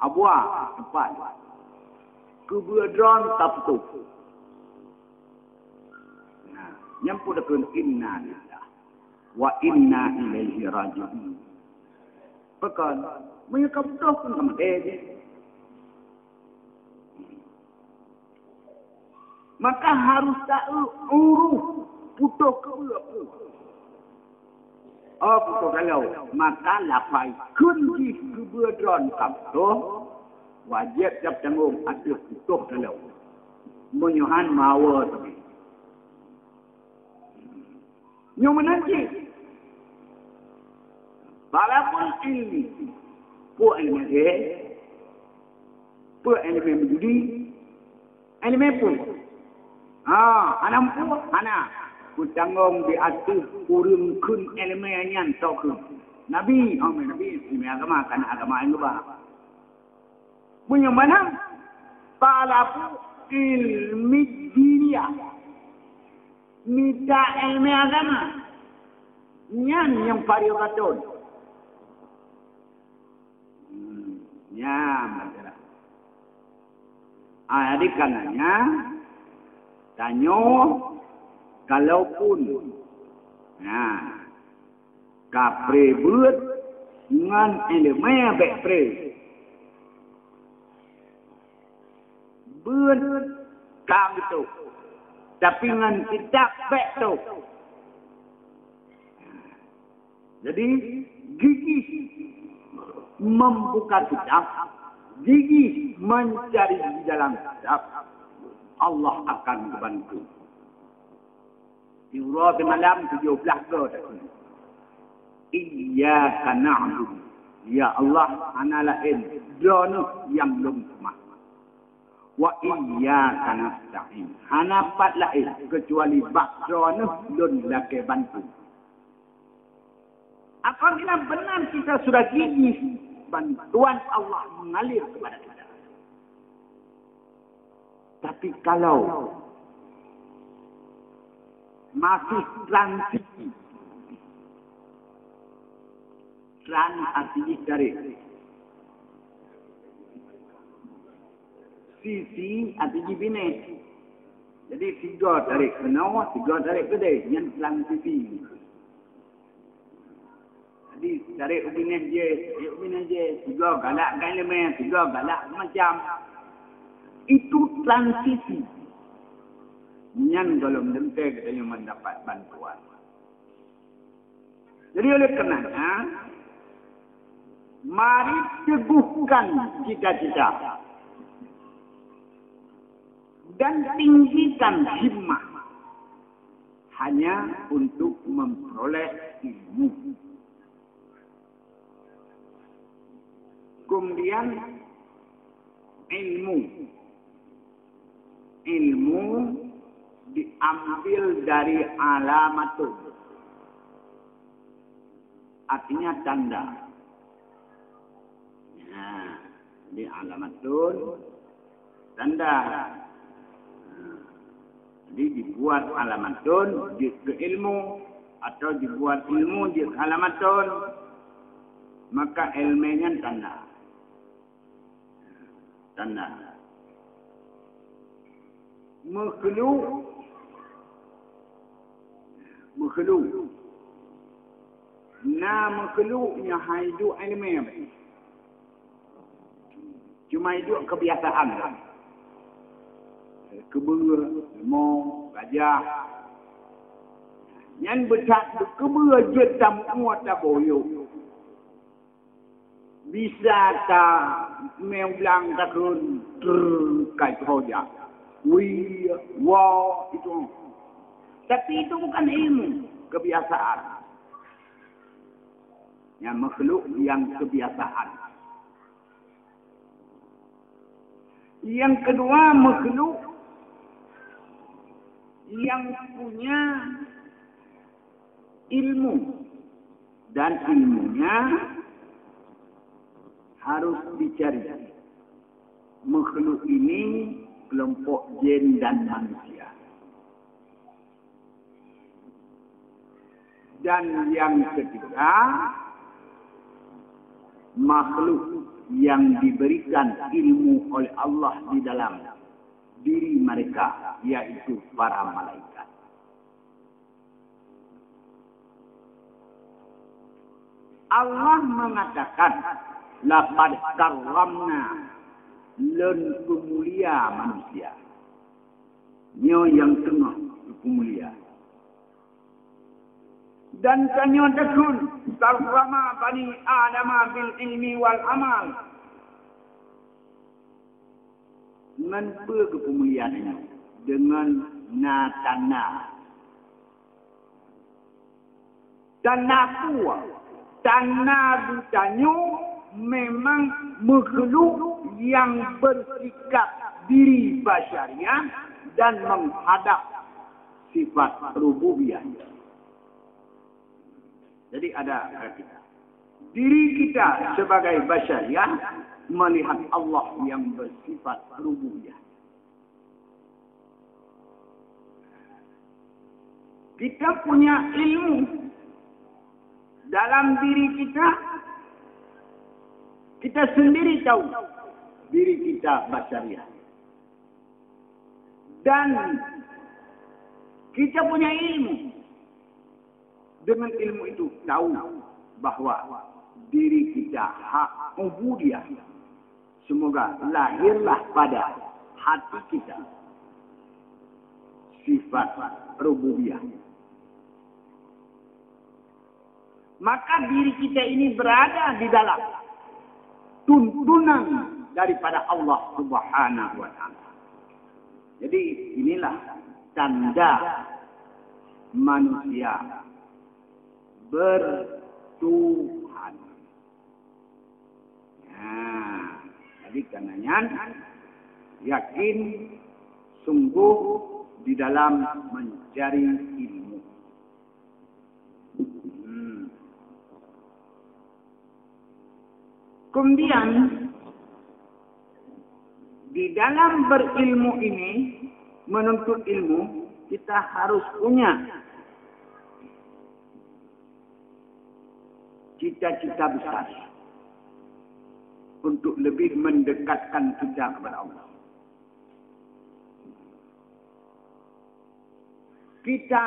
Abwa, tempat. Keberadaan tak betul. Yang pun dekun inna lillah wa inna ilaihi raji'un. Pekan menyekap doh pun sama dia. Maka harus tak urus putus ke ulah. Oh putus kalau maka lapai kunci keberadaan kabdoh wajib siap tanggung ada putus kalau menyuhan mawa tapi. Yang menanti. Balapun ilmi. Puak ilmi dia. Puak ilmi menjudi. Ilmi pun. Anak puak. Anak. Ku tanggung di atas kurung kun ilmi yang tak kun. Nabi. Nabi. Ilmi agama. Karena agama yang lupa. Punya mana? Balapun ilmi dunia. Minta ilmu agama. Nyan yang pari betul. Masalah. Adik kananya tanyo kalaupun kapre buat ngan ilmu baik pre. Buat kam itu. Tapi dengan tidak baik tu. Jadi gigih membuka kitab, gigih mencari di dalam kitab, Allah akan membantu. Di surah malam 17 tu. Iyyaka na'budu. Ya Allah, ana lain dono yang lemah. Wa iyyaka nasta'in. Hanapat lain kecuali bakdona lun lake bantu. Apabila benar kita sudah gigih, bantuan Allah mengalir kepada kita. Tapi kalau masih transisi dari sisi atau bini. Jadi 3 tarik ke bawah, 3 tarik ke atas. Yang dalam sisi. Jadi tarik bini je. 3 galak kan lemah, 3 galak macam. Itu transisi. Yang dalam dengkai katanya mendapat bantuan. Jadi oleh karenanya, mari teguhkan cita-cita dan tinggikan himmah hanya untuk memperoleh ilmu. Kemudian ilmu diambil dari alamatun. Artinya tanda. Nah, di alamatun tanda. Jadi dibuat alamatun ke ilmu atau dibuat ilmu di alamatun, maka ilmunya tanda. Tanda. Makhluk. Makhluknya hidup ilmu. Cuma hidup kebiasaan. Kebur, lemong, gajah. Yang kebur je tak muat tak boyok. Bisa tak membelang takun terkait hoja. Wow, itu. Tapi itu bukan ilmu, kebiasaan. Yang makhluk yang kebiasaan. Yang kedua, makhluk yang punya ilmu. Dan ilmunya harus dicari. Makhluk ini kelompok jin dan manusia. Dan yang ketiga, makhluk yang diberikan ilmu oleh Allah di dalam diri mereka, yaitu para malaikat. Allah mengatakan, laqad karramna, len pemulia manusia. Nyo yang tengah pemulia. Dan kanyo dakun karrama bani Adam bil ilmi wal amal. Menpa kepemuliaannya dengan natana. Tanah kuat. Tanah butanyo memang makhluk yang bersikap diri basyariah dan menghadap sifat rububiyah. Jadi ada kita. Diri kita sebagai basyariah melihat Allah yang bersifat rububiyah. Kita punya ilmu dalam diri kita. Kita sendiri tahu diri kita basyariah. Dan kita punya ilmu. Dengan ilmu itu tahu bahawa diri kita hak ubudiyah. Semoga lahirlah pada hati kita sifat rububiyah. Maka diri kita ini berada di dalam tuntunan daripada Allah Subhanahu wa taala. Jadi inilah tanda manusia bertuhan. Nah, jadi karenanya yakin sungguh di dalam mencari ilmu. Kemudian di dalam berilmu ini, menuntut ilmu, kita harus punya cita-cita besar untuk lebih mendekatkan kita kepada Allah. kita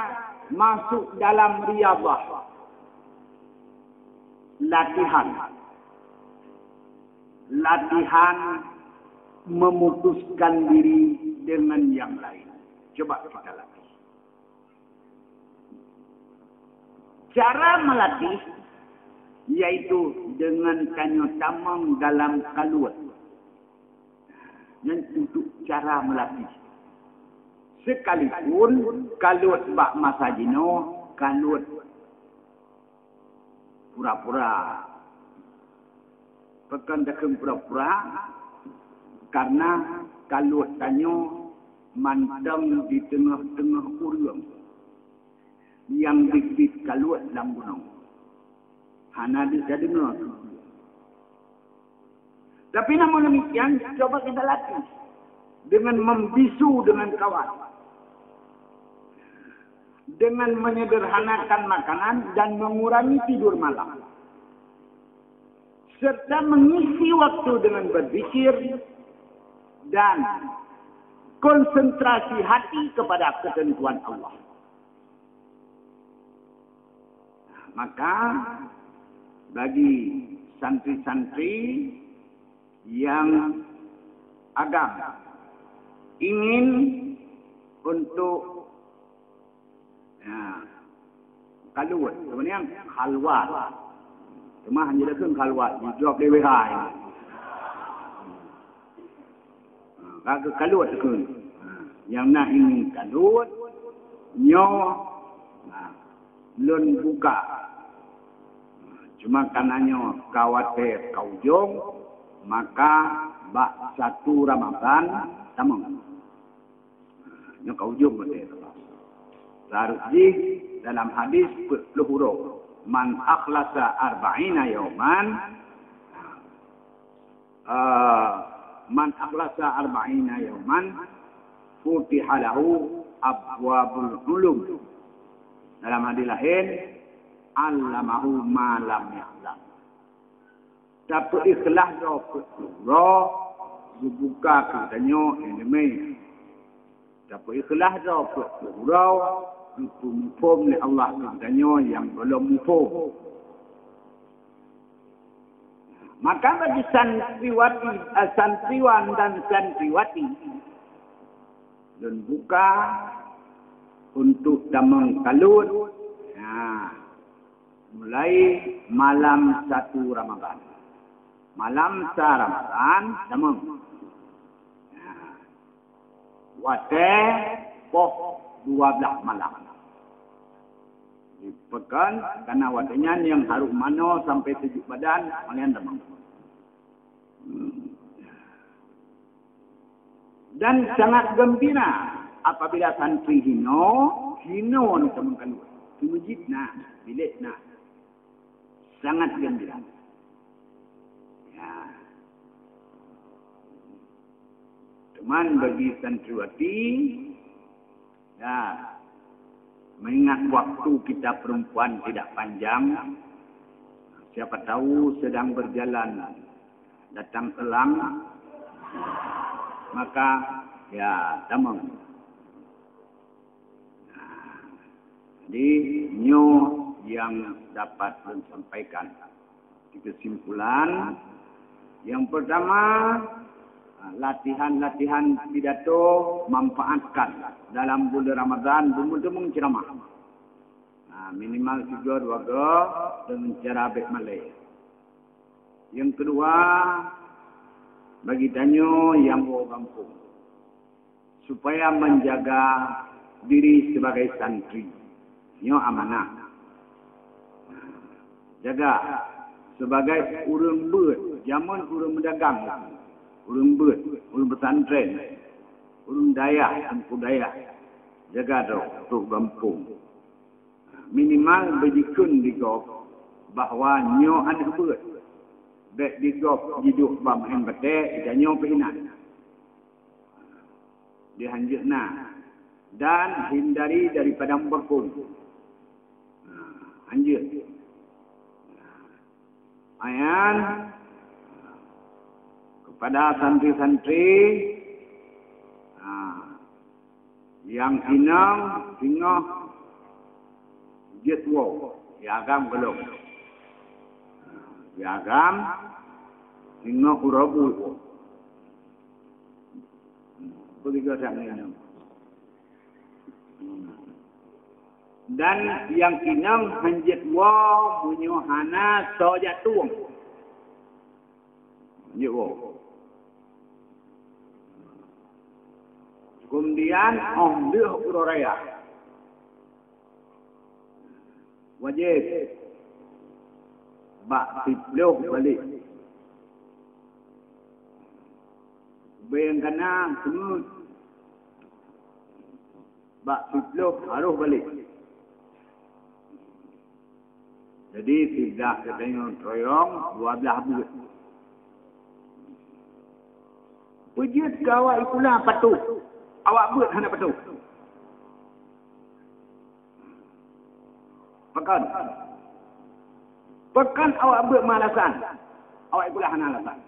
masuk dalam riyadhah, latihan memutuskan diri dengan yang lain. Coba kita latih. Cara melatih yaitu dengan tanya tamang dalam kaluat. Dan untuk cara melatih. Sekalipun kaluat bak masa jino, kaluat pura-pura. Pekan takkan pura-pura karena kaluat tanyo mantang di tengah-tengah urang yang dikit kaluat dalam gunung. Hana jadi dengar. Tapi namun demikian, coba kita latih dengan membisu dengan kawan, dengan menyederhanakan makanan dan mengurangi tidur malam, serta mengisi waktu dengan berzikir dan konsentrasi hati kepada ketentuan Allah. Maka bagi santri-santri yang agam ingin untuk kaluat, sebenarnya khalwat. Cuma hanya ada khalwat, dijawab DWH ini. Kagak kaluat tu. Yang nak ingin kaluat, nyo lun buka. Cuma karenanya khawatir kau jom, maka bak 1 Ramadan tamang. Nyo kau jom betul. Seharusnya dalam hadis luhuro, man akhlasa 40 yauman, man akhlasa 40 yauman, futiha lahu abwabul ulum. Dalam hadis lain, allamahu ma lam ya'lam. Tapi ikhlas roh dibuka katanya ilmu. Tapi ikhlas roh itu mufhum oleh Allah katanya yang belum mufhum. Maka bagi santriwan dan santriwati dan buka untuk damang kalut. Mulai malam 1 Ramadan. Malam 1 Ramadan, damang. Wate poh 12 malam. Dipekan karena watenya yang harus mano sampai 7 badan, kalian damang. Dan sangat gembira apabila santri hino ni teman-teman. Di masjid nak, bilik nak. Sangat gembira. Ya. Cuman bagi santriwati, ya, mengingat waktu kita perempuan tidak panjang, siapa tahu sedang berjalan datang elang, maka ya tamang. Jadi nyo yang dapat disampaikan di kesimpulan yang pertama, latihan pidato manfaatkan dalam bulan Ramadan demung ceramah. Minimal 3 dengan cara baik malay. Yang kedua, bagi tanyo yang bawa kampung supaya menjaga diri sebagai santri. Nyo amanah. Jaga sebagai urang beut, zaman urang mendagang, urang beut, urang pesantren, urang daya, empu daya. Jaga untuk kampung. Minimal bejikun digop bahawa nyo anak beut. Baik digop hidup bam yang bete, janyo pehinan. Dihanjurna dan hindari daripada berkumpul. Anjur. Ayan kepada santri-santri Yang inang tingah jetwo, piagam belum. Piagam tingah urabu. Begitu sangatnya. Dan yang inang hanjetwo bunyo hana so jatuh. Hanjetwo. Kemudian ambil uraya. Wajib. Bak tiploh balik. Bayang kanan semut. Bak tiploh harus balik. Jadi tidak katanya troyong 12 bulan. Pujit kawak ikulah patuh. Awak buat hendak patuh. Pekan awak buat malasan. Awak ikulah hendak alasan.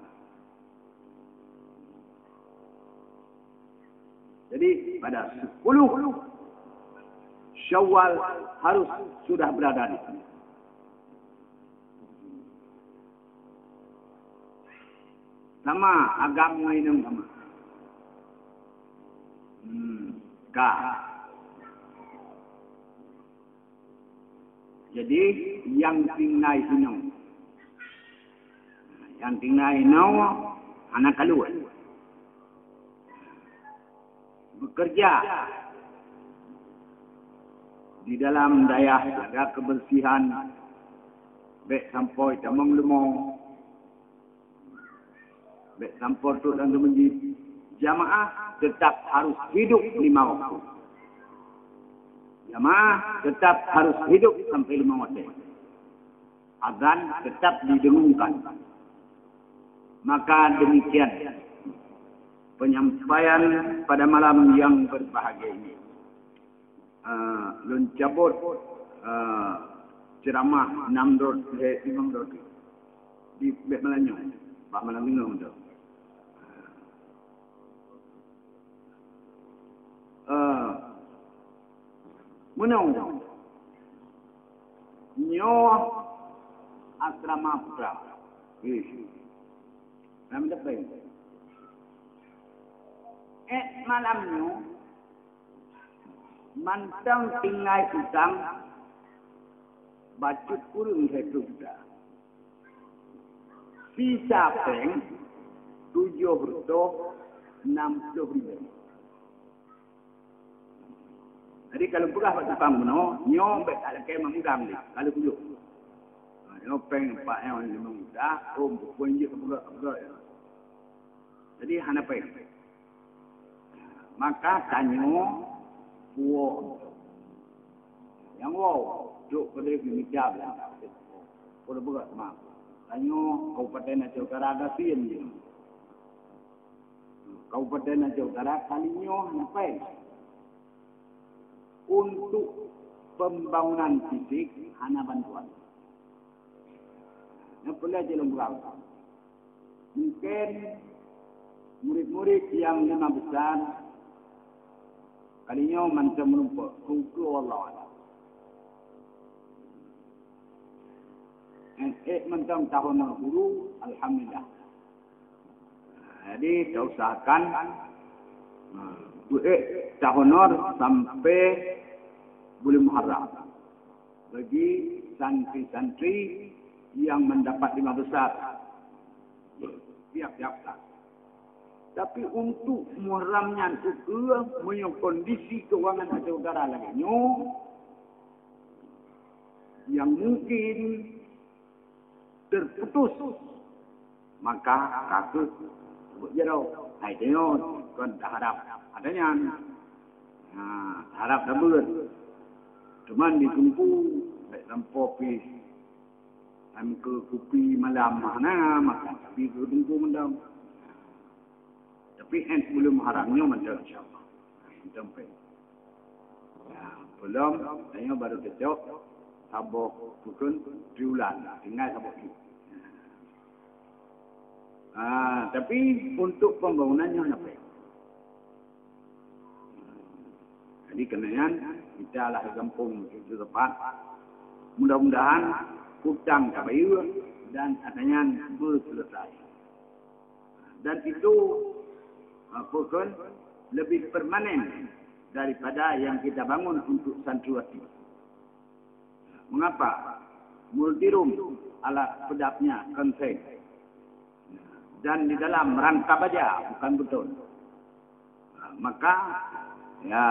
Jadi pada 10 Syawal harus sudah berada di sini. Sama agama ini sama. Jadi yang tinggal hinau. Yang tinggal hinau anak keluar. Bekerja di dalam daya jaga kebersihan. Baik sampai tamang lemong. Baik sampai tu dan menjadi jamaah tetap harus hidup 5 waktu. Jamaah tetap harus hidup sampai 5 waktu. Azan tetap didengungkan. Maka demikian penyampaian pada malam yang berbahagia ini. Lun cabut ceramah 6 rod, 5 rod di Bet Melanyo. Pak Malang Bingung tu. Menang. Nyo asrama putra. Nama depan. Malamnya mantang tinggal utang bacut kurung satu juta. Sisa peng 7 huruf 60 ribu. Jadi kalau pegah kat tukang benar, nyom bet ada kayak mengudang ni. Kalau kujuk. Nyom peng pak yang mengudang, pun je pegah. Jadi hana peng. Maka tanyo buo. Yang wow, juk kedai pemijab lah. Kalau pegah sama. Tanyo Kabupaten Aceh Utara Gasian je. Kabupaten Aceh Utara kalinyo hana peng. Untuk pembangunan fisik hanya bantuan. Yang perlu jalan berapa? Mungkin murid-murid yang 5 besar kalinya macam menumpuk kuku Allah. Mentang tahun guru, alhamdulillah. Jadi kita usahakan tahunor sampai bulan Muharram. Bagi santri-santri yang mendapat 5 besar. Siap-siap. Tapi untuk Muharramnya itu punya kondisi keuangan Aceh Utara lagi. Yang mungkin terputus. Maka kasus sebut je tau. Hai tengok, kan tak harap. Adanya. Harap dah berat. Cuman ditumpu. Baik sampai pis. Kami ke kopi malam mana. Makan kopi ke tunggu malam. Tapi sebelum haramnya macam insyaAllah. Sampai. Belum. Tanya baru kecok. Sabuk pukul 3 bulan. Tinggal sabuk itu. Tapi untuk pembangunannya apa? Jadi kemudian kita lah kampung itu tepat. Mudah-mudahan hutang kabayu dan adanya selesai. Dan itu bukan lebih permanen daripada yang kita bangun untuk santriwati. Mengapa? Multirum alat pedapnya konsen. Dan di dalam rangka baja, bukan betul. Maka ya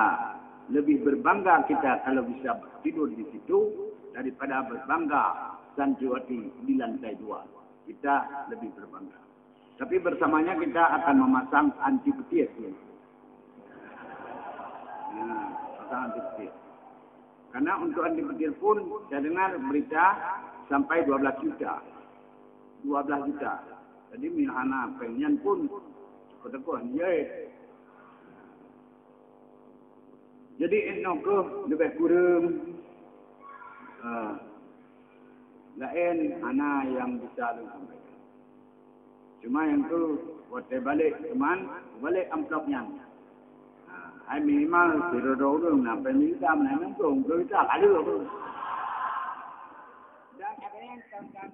lebih berbangga kita kalau bisa tidur di situ daripada berbangga santriwati di lantai 2. Kita lebih berbangga. Tapi bersamanya kita akan memasang anti petir. Pasang anti petir. Karena untuk anti petir pun saya dengar berita sampai 12 juta. 12 juta. Jadi minhana pengen pun keteguhan. Jadi eno ke lebih kurang lain ana yang bisa sampaikan. Cuma yang tu waktu balik teman balik amplopnya. Hai minimal siro dulu nampai minta menang tu kita kali tu. Dan kadang-kadang